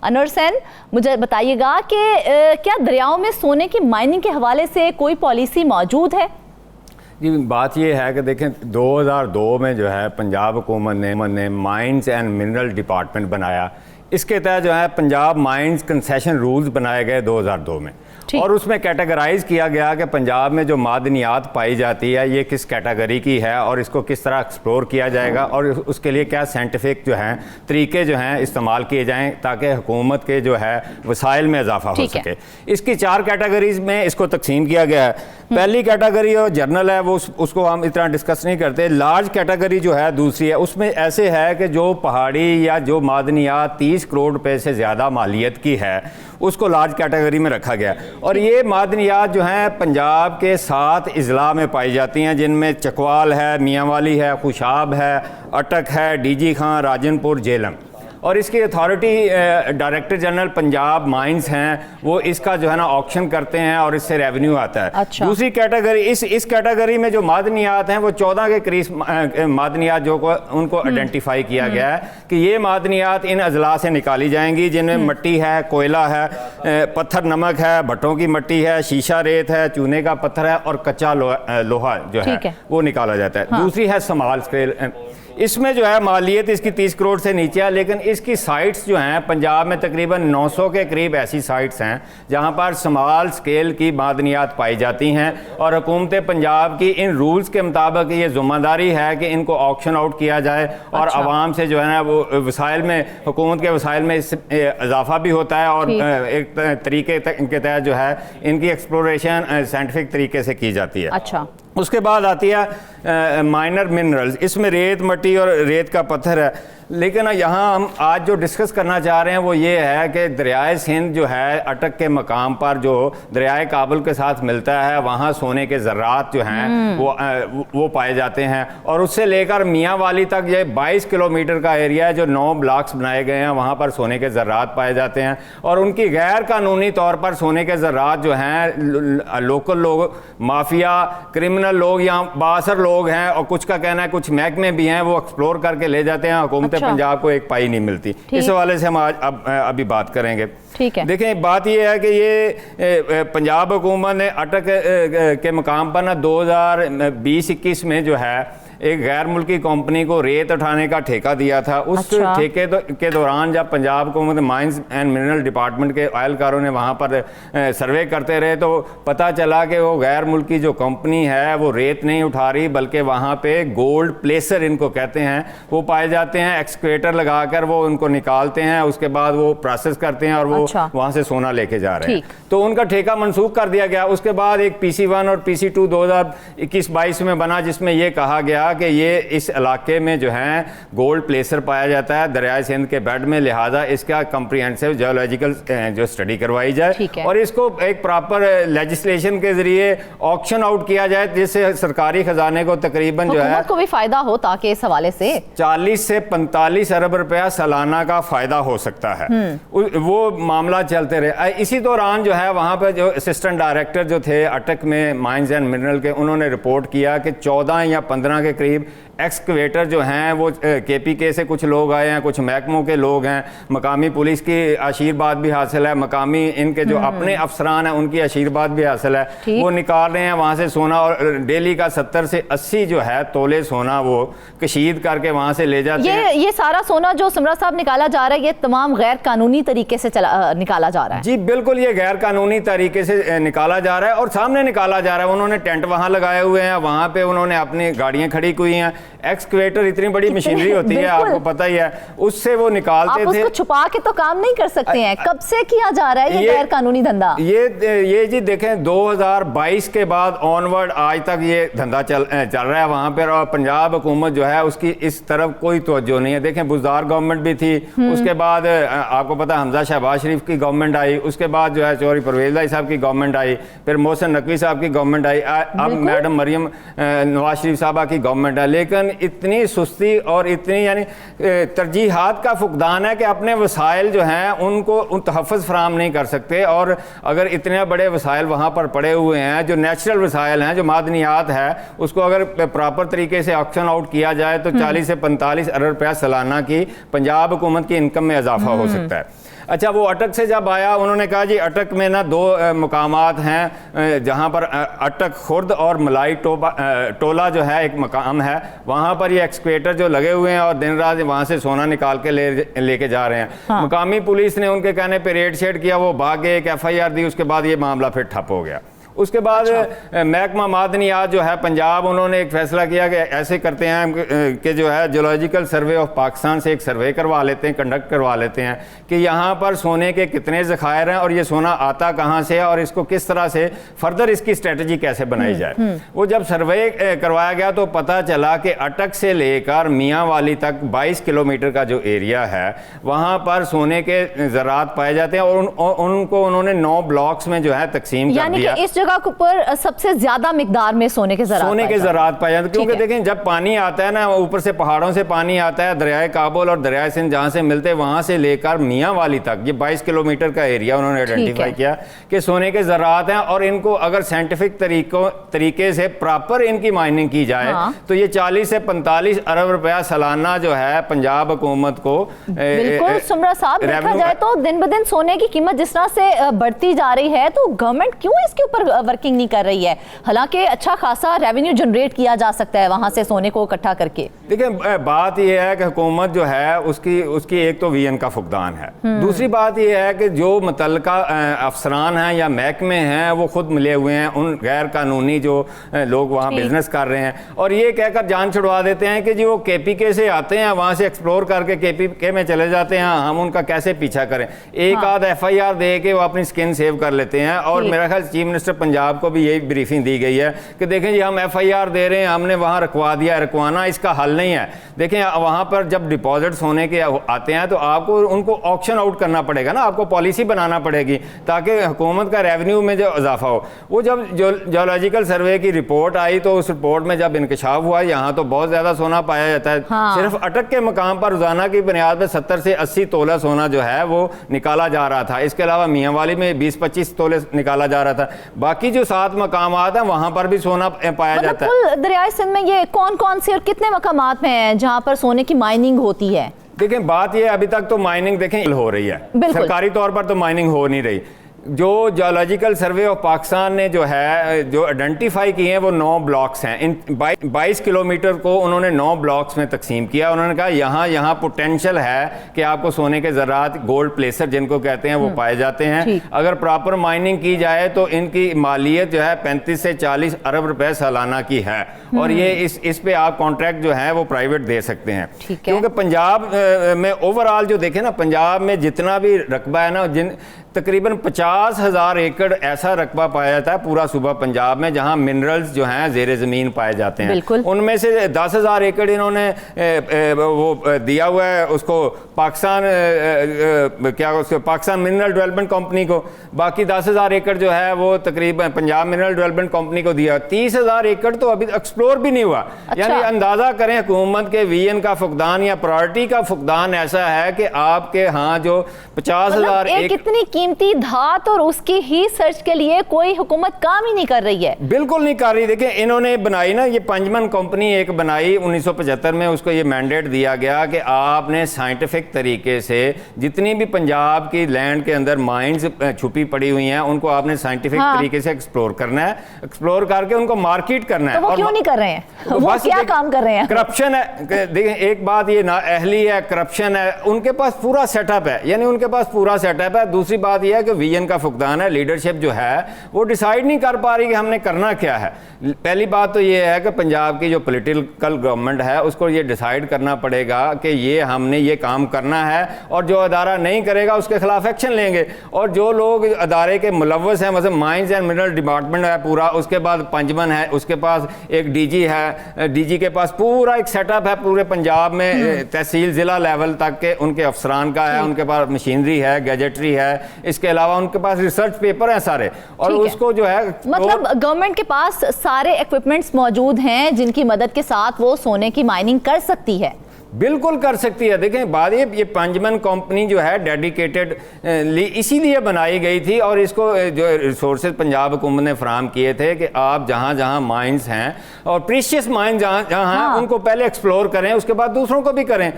Anwar San, मुझे बताइएगा कि क्या दरियाओं में सोने की माइनिंग के हवाले से कोई पॉलिसी मौजूद है? जी, बात ये है कि देखें 2002 में जो है पंजाब हुकूमत ने माइंस एंड मिनरल डिपार्टमेंट बनाया। इसके तहत जो है पंजाब माइंस कंसेशन रूल्स बनाए गए 2002 में, और उसमें कैटेगराइज किया गया कि पंजाब में जो मादनियात पाई जाती है ये किस कैटेगरी की है और इसको किस तरह एक्सप्लोर किया जाएगा और उसके लिए क्या साइंटिफिक जो हैं तरीके जो हैं इस्तेमाल किए जाएं ताकि हुकूमत के जो है वसाइल में इजाफा हो सके। इसकी 4 कैटेगरीज में इसको तकसीम किया गया है। पहली कैटेगरी और जर्नल है, वो उसको हम इतना डिस्कस नहीं करते। लार्ज कैटेगरी जो है दूसरी है, उसमें ऐसे है कि जो पहाड़ी या जो मादनियात 30 करोड़ रुपए से ज़्यादा मालियत की है उसको लार्ज कैटेगरी में रखा गया। और ये मादनियात जो हैं पंजाब के 7 अजला में पाई जाती हैं, जिनमें चकवाल है, मियांवाली है, खुशाब है, अटक है, डीजी खां, राजनपुर, जेलम। और इसकी authority director general Punjab mines हैं, वो इसका जो है ना ऑक्शन करते हैं और इससे रेवेन्यू आता है। अच्छा। दूसरी कैटेगरी इस कैटेगरी में जो मादनियात हैं वो 14 के करीब मादनियात जो को उनको आइडेंटिफाई किया गया है कि ये मादनियात इन अजला से निकाली जाएंगी, जिनमें मिट्टी है, कोयला है, पत्थर नमक है, भट्टों की मिट्टी है, शीशा रेत है, चूने का पत्थर है और कच्चा लोहा जो है वो निकाला जाता है। दूसरी है स्मॉल स्केल, इसमें जो है मालियत इसकी 30 करोड़ से नीचे है, लेकिन इसकी साइट्स जो हैं पंजाब में तकरीबन 900 के करीब ऐसी साइट्स हैं जहां पर स्मॉल स्केल की मादनियात पाई जाती हैं। और हुकूमत पंजाब की इन रूल्स के मुताबिक ये जिम्मेदारी है कि इनको ऑक्शन आउट किया जाए और आवाम से जो है ना वो वसाइल में, हुकूमत के वसाइल में इजाफा भी होता है और एक तरीके के तहत जो है इनकी एक्सप्लोरेशन साइंटिफिक तरीके से की जाती है। अच्छा। उसके बाद आती है माइनर मिनरल्स, इसमें रेत, मिट्टी और रेत का पत्थर है। लेकिन यहाँ हम आज जो डिस्कस करना चाह रहे हैं वो ये है कि दरियाए सिंध जो है अटक के मकाम पर जो दरियाए काबुल के साथ मिलता है, वहाँ सोने के ज़र्रात जो हैं वो पाए जाते हैं। और उससे लेकर मियांवाली तक ये 22 किलोमीटर का एरिया है जो 9 ब्लॉक्स बनाए गए हैं, वहाँ पर सोने के ज़र्रात पाए जाते हैं। और उनकी गैर कानूनी तौर पर सोने के ज़र्रात जो हैं लोकल लोग, माफिया, क्रिमिनल लोग या बासर लोग हैं और कुछ का कहना है कुछ महकमे भी हैं, वो एक्सप्लोर करके ले जाते हैं। हुकूमत पंजाब को एक पाई नहीं मिलती। इस हवाले से हम आज अभी बात करेंगे। ठीक है। देखें, बात यह है कि ये पंजाब हुकूमत ने अटक के मकाम पर ना 2020-21 में जो है एक गैर मुल्की कंपनी को रेत उठाने का ठेका दिया था। उस ठेके के दौरान जब पंजाब हुकूमत माइंस एंड मिनरल डिपार्टमेंट के अहलकारों ने वहाँ पर सर्वे करते रहे तो पता चला कि वो गैर मुल्की जो कंपनी है वो रेत नहीं उठा रही, बल्कि वहाँ पे गोल्ड प्लेसर इनको कहते हैं वो पाए जाते हैं। एक्सकेवेटर लगाकर वो उनको निकालते हैं, उसके बाद वो प्रोसेस करते हैं और वो वहाँ से सोना लेके जा रहे हैं। तो उनका ठेका मनसूख कर दिया गया। उसके बाद एक PC1 और PC2 2021-22 में बना, जिसमें ये कहा गया कि ये इस इलाके में जो है गोल्ड प्लेसर पाया जाता है दरियाए सिंध के बेड में, लिहाजा इसका कम्प्रिहेंसिव जियोलॉजिकल जो स्टडी करवाई जाए और इसको एक प्रॉपर लेजिस्लेशन के जरिए ऑक्शन आउट किया जाए, जिससे सरकारी खजाने को तकरीबन जो है को भी फायदा हो, ताकि इस हवाले से 40 से 45 अरब रुपया सालाना का फायदा हो सकता है। वो मामला चलते रहे। इसी दौरान जो है वहाँ पर जो असिस्टेंट डायरेक्टर जो थे अटक में माइंस एंड मिनरल के, उन्होंने रिपोर्ट किया कि 14 या 15 के करीब एक्सकवेटर जो हैं वो KPK से कुछ लोग आए हैं, कुछ महकमों के लोग हैं, मकामी पुलिस की आशीर्वाद भी हासिल है, मकामी इनके जो अपने अफसरान हैं उनकी आशीर्वाद भी हासिल है। वो निकाल रहे हैं वहाँ से सोना और डेली का 70 से 80 जो है तोले सोना वो कशीद करके वहाँ से ले जाते हैं। ये सारा सोना जो समरा साहब निकाला जा रहा है ये तमाम गैर कानूनी तरीके से निकाला जा रहा है? जी बिल्कुल, ये गैर कानूनी तरीके से निकाला जा रहा है और सामने निकाला जा रहा है। उन्होंने टेंट वहाँ लगाए हुए हैं, वहाँ पे उन्होंने अपनी गाड़ियाँ खड़ी हुई हैं। एक्सकवेटर इतनी बड़ी मशीनरी होती है, आपको पता ही है, उससे वो निकालते थे। उसको छुपा के तो काम नहीं कर सकते हैं। कब से किया जा रहा है ये गैर कानूनी धंधा? ये जी देखें 2022 के बाद ऑनवर्ड आज तक ये धंधा चल रहा है वहाँ पर। और पंजाब हुकूमत जो है उसकी इस तरफ कोई तवज्जो नहीं है। देखें बुज़दार गवर्नमेंट भी थी, उसके बाद आपको पता हमजा शहबाज शरीफ की गवर्नमेंट आई, उसके बाद जो है चौधरी परवेज़ इलाही साहब की गवर्नमेंट आई, फिर मोहसिन नकवी साहब की गवर्नमेंट आई, अब मैडम मरियम नवाज शरीफ साहबा की गवर्नमेंट आई। लेकिन इतनी सुस्ती और इतनी यानी तरजीहात का फुकदान है कि अपने वसाइल जो हैं उनको उन तहफ़्फ़ुज़ फराहम नहीं कर सकते। और अगर इतने बड़े वसाइल वहाँ पर पड़े हुए हैं, जो नेचुरल वसाइल हैं, जो मादनियात है, उसको अगर प्रॉपर तरीके से ऑक्शन आउट किया जाए तो 40 से 45 अरब रुपया सालाना की पंजाब हुकूमत की इनकम में इजाफा हो सकता है। अच्छा, वो अटक से जब आया उन्होंने कहा जी अटक में ना दो मकामात हैं जहाँ पर अटक खुर्द और मलाई टोला जो है एक मकाम है, वहाँ पर ये एक्सकेवेटर जो लगे हुए हैं और दिन रात वहाँ से सोना निकाल के लेके जा रहे हैं। हाँ। मकामी पुलिस ने उनके कहने पे रेड शेड किया, वो भागे, एक FIR दी, उसके बाद ये मामला फिर ठप हो गया। उसके बाद महकमा मादनियात जो है पंजाब, उन्होंने एक फैसला किया कि ऐसे करते हैं कि जो है जियोलॉजिकल सर्वे ऑफ पाकिस्तान से एक सर्वे करवा लेते हैं, कंडक्ट करवा लेते हैं कि यहाँ पर सोने के कितने ज़खायर हैं और ये सोना आता कहाँ से है और इसको किस तरह से फर्दर इसकी स्ट्रेटजी कैसे बनाई जाए। वो जब सर्वे करवाया गया तो पता चला कि अटक से लेकर मियाँ वाली तक 22 किलोमीटर का जो एरिया है वहाँ पर सोने के ज़रात पाए जाते हैं और उनको उन्होंने 9 ब्लॉक्स में जो है तकसीम कर दिया। पर सबसे ज्यादा मिकदार में सोने के ज़रात पाए जाते, क्योंकि देखें जब पानी आता है ना, ऊपर से पहाड़ों से पानी आता है, दरियाए काबुल और दरियाए सिंध जहाँ से मिलते हैं वहाँ से लेकर मियाँ वाली तक ये 22 किलोमीटर का एरिया उन्होंने आइडेंटिफाई किया कि सोने के ज़रात हैं और इनको अगर साइंटिफिक तरीके से प्रॉपर इनकी माइनिंग की जाए तो ये 40 से 45 अरब रुपया सालाना जो है पंजाब हुकूमत को। बिल्कुल सुमरा साहब, देखा जाए तो दिन ब दिन सोने की कीमत जिस तरह से बढ़ती जा रही है तो गवर्नमेंट क्यों इसके ऊपर वर्किंग नहीं कर रही है? हालांकि अच्छा खासा रेवेन्यू जनरेट किया जा सकता है वहां से सोने को इकट्ठा करके। देखिए बात यह है कि हुकूमत जो है उसकी एक तो VN का फुकदान है, दूसरी बात यह है कि जो मुतल्लिका अफसरान हैं या महकमे हैं वो खुद मिले हुए हैं उन गैर कानूनी जो लोग वहाँ बिजनेस कर रहे हैं और ये कहकर जान छुड़वा देते हैं कि जी वो KPK से आते हैं, वहाँ से एक्सप्लोर करके KPK में चले जाते हैं, हम उनका कैसे पीछा करें। एक आध FIR दे के वो अपनी स्किन सेव कर लेते हैं। और मेरा ख्याल चीफ मिनिस्टर पंजाब को भी यही ब्रीफिंग दी गई है कि देखें जी हम FIR दे रहे हैं, हमने वहाँ रखवा दिया, रखवाना इसका हल नहीं है। देखें वहाँ पर जब डिपॉजिट्स होने के आते हैं तो आपको उनको ऑक्शन आउट करना पड़ेगा ना, आपको पॉलिसी बनाना पड़ेगी ताकि हुकूमत का रेवेन्यू में जो इजाफा हो। वो जब जियोलॉजिकल सर्वे की रिपोर्ट आई तो उस रिपोर्ट में जब इंकशाफ हुआ यहाँ तो बहुत ज़्यादा सोना पाया जाता है। सिर्फ अटक के मकाम पर रोजाना की बुनियाद पर 70 से 80 तोला सोना जो है वो निकाला जा रहा था। इसके अलावा मियाँ वाली में 20-25 तोले निकाला जा रहा था। बाकी जो 7 मकामात हैं वहाँ पर भी सोना पाया जाता है। दरियाए सिंध में ये कौन कौन से और कितने मकामात में हैं जहाँ पर सोने की माइनिंग होती है? देखें बात ये अभी तक तो माइनिंग देखें हो रही है, सरकारी तौर पर तो माइनिंग हो नहीं रही। जो जियोलॉजिकल सर्वे ऑफ पाकिस्तान ने जो है जो आइडेंटिफाई किए हैं वो 9 ब्लॉक्स हैं। इन 22 किलोमीटर को उन्होंने 9 ब्लॉक्स में तकसीम किया। उन्होंने कहा यहाँ पोटेंशियल है कि आपको सोने के ज़रात, गोल्ड प्लेसर जिनको कहते हैं, वो पाए जाते हैं। अगर प्रॉपर माइनिंग की जाए तो इनकी मालियत जो है 35 से 40 अरब रुपए सालाना की है और ये इस पे आप कॉन्ट्रैक्ट जो है वो प्राइवेट दे सकते हैं। क्योंकि पंजाब में ओवरऑल जो देखें ना, पंजाब में जितना भी रकबा है ना, तकरीबन 50,000 एकड़ ऐसा रकबा पाया जाता है पूरा सूबा पंजाब में जहां मिनरल्स जो हैं ज़ेरे ज़मीन पाए जाते हैं। उनमें से 10,000 एकड़ इन्होंने वो दिया हुआ है उसको पाकिस्तान मिनरल डेवलपमेंट कंपनी को। बाकी 10,000 एकड़ जो है वो तकरीबन पंजाब मिनरल डेवलपमेंट कंपनी को दिया। 30,000 एकड़ तो अभी एक्सप्लोर भी नहीं हुआ। यानी अंदाजा करें हुकूमत के VN का फुकदान या प्रायोरिटी का फुकदान ऐसा है कि आपके यहाँ जो 50,000 कितनी कीमती धात और उसकी ही सर्च के लिए कोई हुकूमत काम ही नहीं कर रही है। बिल्कुल नहीं कर रही। देखिए इन्होंने बनाई ना, ये पंजमन कंपनी एक बनाई 1975 में, उसको ये मैंडेट दिया गया कि आपने साइंटिफिक तरीके से जितनी भी पंजाब की लैंड के अंदर माइंस छुपी पड़ी हुई हैं उनको आपने साइंटिफिक तरीके से एक्सप्लोर करना है, एक्सप्लोर करके उनको मार्केट करना है। तो वो क्यों नहीं कर रहे हैं? वो क्या काम कर रहे हैं? करप्शन है। देखिए एक बात ये नाअहली है, करप्शन है, उनके पास पूरा सेटअप है, यानी उनके पास पूरा सेटअप है। दूसरी बात यह है कि VN का फुकदान है, लीडरशिप जो है वो डिसाइड नहीं कर पा रही कि हमने करना क्या है। पहली बात तो ये है कि पंजाब की जो पॉलिटिकल गवर्नमेंट है उसको ये डिसाइड करना पड़ेगा कि ये हमने ये काम करना है और जो अदारा नहीं करेगा उसके खिलाफ एक्शन लेंगे। और जो लोग अदारे के मुलव्वस हैं, मतलब माइंस एंड मिनरल डिपार्टमेंट है पूरा, उसके बाद पंजमन है, उसके पास एक DG है, DG के पास पूरा एक सेटअप है पूरे पंजाब में, तहसील ज़िला लेवल तक के उनके अफसरान का है, उनके पास मशीनरी है, गैजेटरी है, इसके अलावा उनके पास रिसर्च पेपर हैं सारे। और उसको जो है मतलब गवर्नमेंट के पास सारे इक्विपमेंट्स मौजूद हैं जिनकी मदद के साथ वो सोने की माइनिंग कर सकती है। बिल्कुल कर सकती है। देखें बात ये पंजमन कंपनी जो है डेडिकेटेड इसीलिए बनाई गई थी और इसको जो रिसोर्सेज पंजाब हुकूमत ने फराहम किए थे कि आप जहाँ जहाँ माइंस हैं और प्रीशियस माइंस जहाँ हैं उनको पहले एक्सप्लोर करें, उसके बाद दूसरों को भी करें।